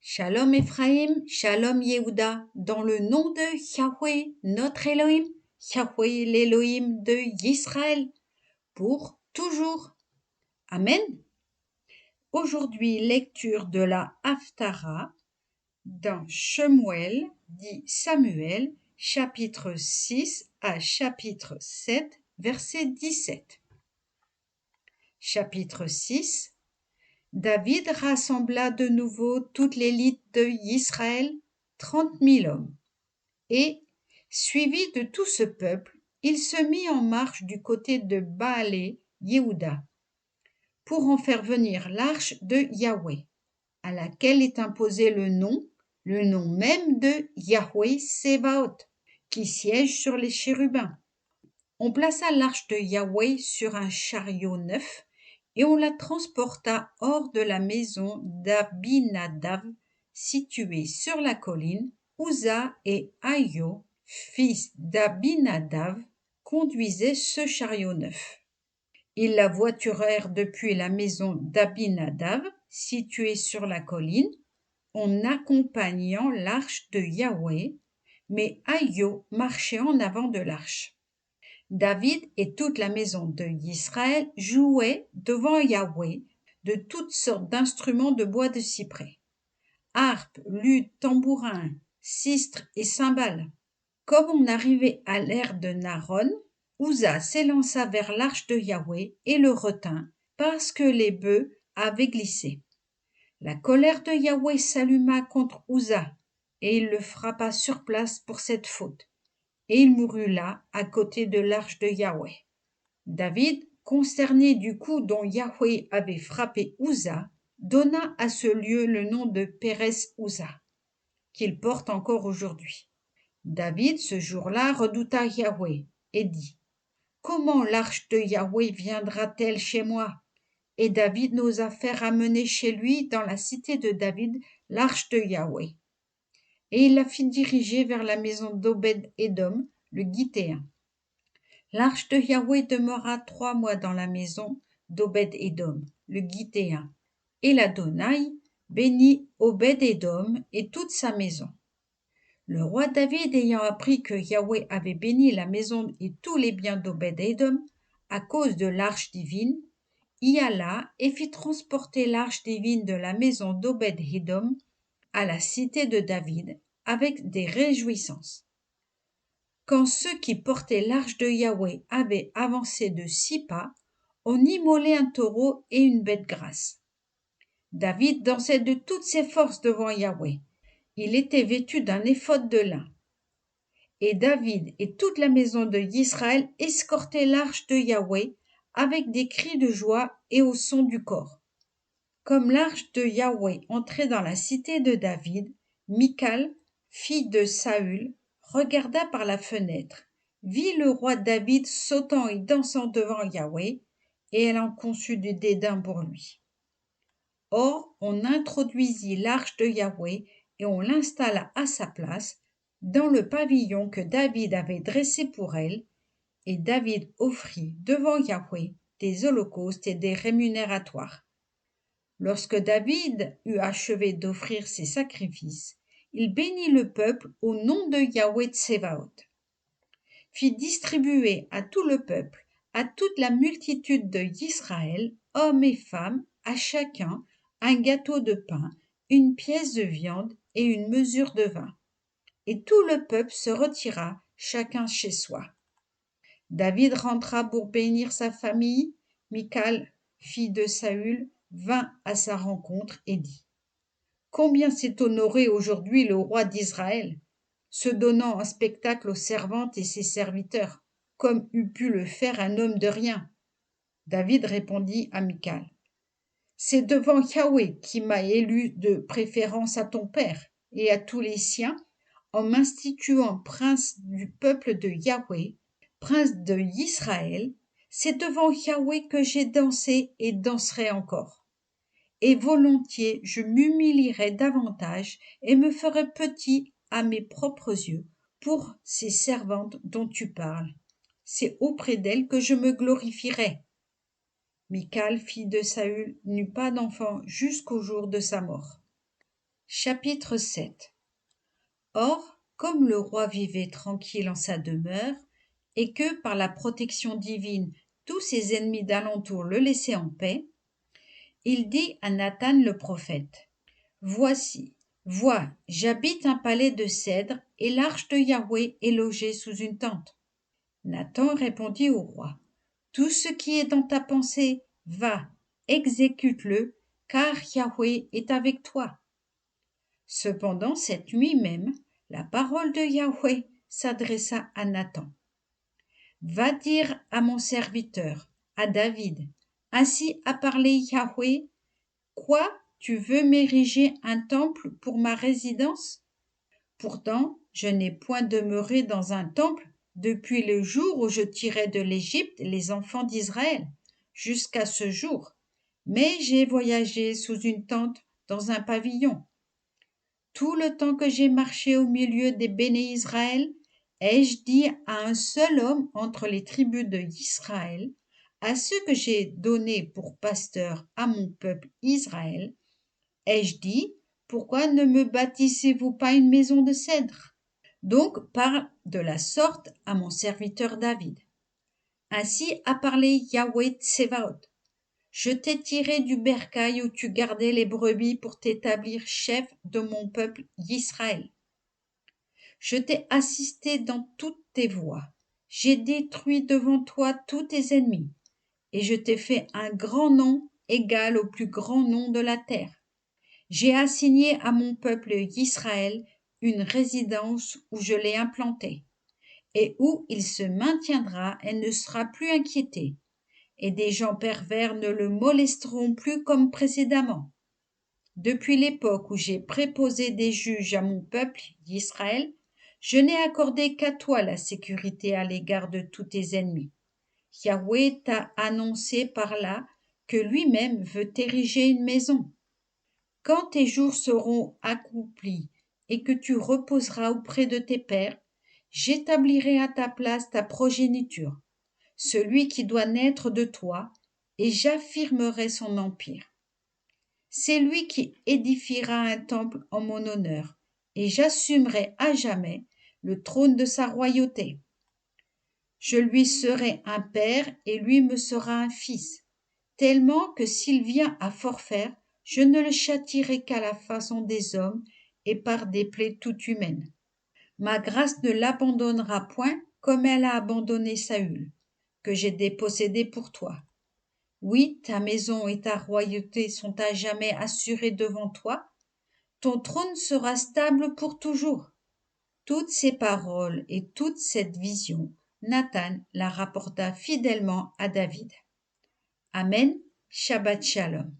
Shalom Ephraim, Shalom Yehuda, dans le nom de Yahweh, notre Elohim, Yahweh l'Elohim de Israël, pour toujours. Amen. Aujourd'hui, lecture de la Haftara dans Shemuel, dit Samuel, chapitre 6 à chapitre 7, verset 17. Chapitre 6. David rassembla de nouveau toute l'élite de Israël, 30 000 hommes. Et, suivi de tout ce peuple, il se mit en marche du côté de Baalé Yehuda, pour en faire venir l'arche de Yahweh, à laquelle est imposé le nom même de Yahweh Sébaoth, qui siège sur les chérubins. On plaça l'arche de Yahweh sur un chariot neuf, et on la transporta hors de la maison d'Abinadav, située sur la colline. Uza et Aïo, fils d'Abinadav, conduisaient ce chariot neuf. Ils la voiturèrent depuis la maison d'Abinadav, située sur la colline, en accompagnant l'arche de Yahweh, mais Aïo marchait en avant de l'arche. David et toute la maison de Israël jouaient devant Yahweh de toutes sortes d'instruments de bois de cyprès, harpes, luth, tambourins, sistres et cymbales. Comme on arrivait à l'ère de Naron, Uza s'élança vers l'arche de Yahweh et le retint, parce que les bœufs avaient glissé. La colère de Yahweh s'alluma contre Uza, et il le frappa sur place pour cette faute. Et il mourut là, à côté de l'arche de Yahweh. David, consterné du coup dont Yahweh avait frappé Uza, donna à ce lieu le nom de Pérez Uza, qu'il porte encore aujourd'hui. David, ce jour-là, redouta Yahweh et dit : « Comment l'arche de Yahweh viendra-t-elle chez moi ? » Et David n'osa faire amener chez lui, dans la cité de David, l'arche de Yahweh. Et il la fit diriger vers la maison d'Obed-Édom, le Gittéen. L'arche de Yahweh demeura 3 mois dans la maison d'Obed-Édom, le Gittéen. Et l'Adonai bénit Obed-Édom et toute sa maison. Le roi David, ayant appris que Yahweh avait béni la maison et tous les biens d'Obed-Édom à cause de l'arche divine, y alla et fit transporter l'arche divine de la maison d'Obed-Édom à la cité de David avec des réjouissances. Quand ceux qui portaient l'arche de Yahweh avaient avancé de 6 pas, on immolait un taureau et une bête grasse. David dansait de toutes ses forces devant Yahweh. Il était vêtu d'un éphod de lin. Et David et toute la maison de Israël escortaient l'arche de Yahweh avec des cris de joie et au son du cor. Comme l'arche de Yahweh entrait dans la cité de David, Michal, fille de Saül, regarda par la fenêtre, vit le roi David sautant et dansant devant Yahweh, et elle en conçut du dédain pour lui. Or, on introduisit l'arche de Yahweh et on l'installa à sa place dans le pavillon que David avait dressé pour elle, et David offrit devant Yahweh des holocaustes et des rémunératoire. Lorsque David eut achevé d'offrir ses sacrifices, il bénit le peuple au nom de Yahweh Tsevaot, fit distribuer à tout le peuple, à toute la multitude de Israël, hommes et femmes, à chacun un gâteau de pain, une pièce de viande et une mesure de vin. Et tout le peuple se retira, chacun chez soi. David rentra pour bénir sa famille. Michal, fille de Saül, vint à sa rencontre et dit : « Combien s'est honoré aujourd'hui le roi d'Israël, se donnant en spectacle aux servantes et ses serviteurs, comme eût pu le faire un homme de rien. » David répondit à Michal : « C'est devant Yahweh qui m'a élu de préférence à ton père et à tous les siens, en m'instituant prince du peuple de Yahweh, prince de Israël. C'est devant Yahweh que j'ai dansé et danserai encore. Et volontiers je m'humilierai davantage et me ferai petit à mes propres yeux pour ces servantes dont tu parles. C'est auprès d'elles que je me glorifierai. » Michal, fille de Saül, n'eut pas d'enfant jusqu'au jour de sa mort. Chapitre 7. Or, comme le roi vivait tranquille en sa demeure, et que, par la protection divine, tous ses ennemis d'alentour le laissaient en paix, il dit à Nathan le prophète: Voici, vois, j'habite un palais de cèdre, et l'arche de Yahweh est logée sous une tente. Nathan répondit au roi: Tout ce qui est dans ta pensée, va, exécute-le, car Yahweh est avec toi. Cependant, cette nuit même, la parole de Yahweh s'adressa à Nathan. Va dire à mon serviteur, à David, ainsi a parlé Yahweh, quoi, tu veux m'ériger un temple pour ma résidence? Pourtant, je n'ai point demeuré dans un temple depuis le jour où je tirai de l'Égypte les enfants d'Israël, jusqu'à ce jour, mais j'ai voyagé sous une tente dans un pavillon. Tout le temps que j'ai marché au milieu des béné Israël, ai-je dit à un seul homme entre les tribus de Israël, à ceux que j'ai donnés pour pasteurs à mon peuple Israël, ai-je dit, pourquoi ne me bâtissez-vous pas une maison de cèdre? Donc parle de la sorte à mon serviteur David. Ainsi a parlé Yahweh Tsevaot. Je t'ai tiré du bercail où tu gardais les brebis pour t'établir chef de mon peuple Israël. Je t'ai assisté dans toutes tes voies. J'ai détruit devant toi tous tes ennemis, et je t'ai fait un grand nom égal au plus grand nom de la terre. J'ai assigné à mon peuple Israël une résidence où je l'ai implanté, et où il se maintiendra et ne sera plus inquiété, et des gens pervers ne le molesteront plus comme précédemment. Depuis l'époque où j'ai préposé des juges à mon peuple d'Israël, je n'ai accordé qu'à toi la sécurité à l'égard de tous tes ennemis. Yahweh t'a annoncé par là que lui-même veut t'ériger une maison. Quand tes jours seront accomplis et que tu reposeras auprès de tes pères, j'établirai à ta place ta progéniture, celui qui doit naître de toi, et j'affirmerai son empire. C'est lui qui édifiera un temple en mon honneur, et j'assumerai à jamais le trône de sa royauté. Je lui serai un père et lui me sera un fils, tellement que s'il vient à forfaire, je ne le châtierai qu'à la façon des hommes et par des plaies toutes humaines. Ma grâce ne l'abandonnera point comme elle a abandonné Saül, que j'ai dépossédé pour toi. Oui, ta maison et ta royauté sont à jamais assurées devant toi. Ton trône sera stable pour toujours. Toutes ces paroles et toute cette vision, Nathan la rapporta fidèlement à David. Amen. Shabbat Shalom.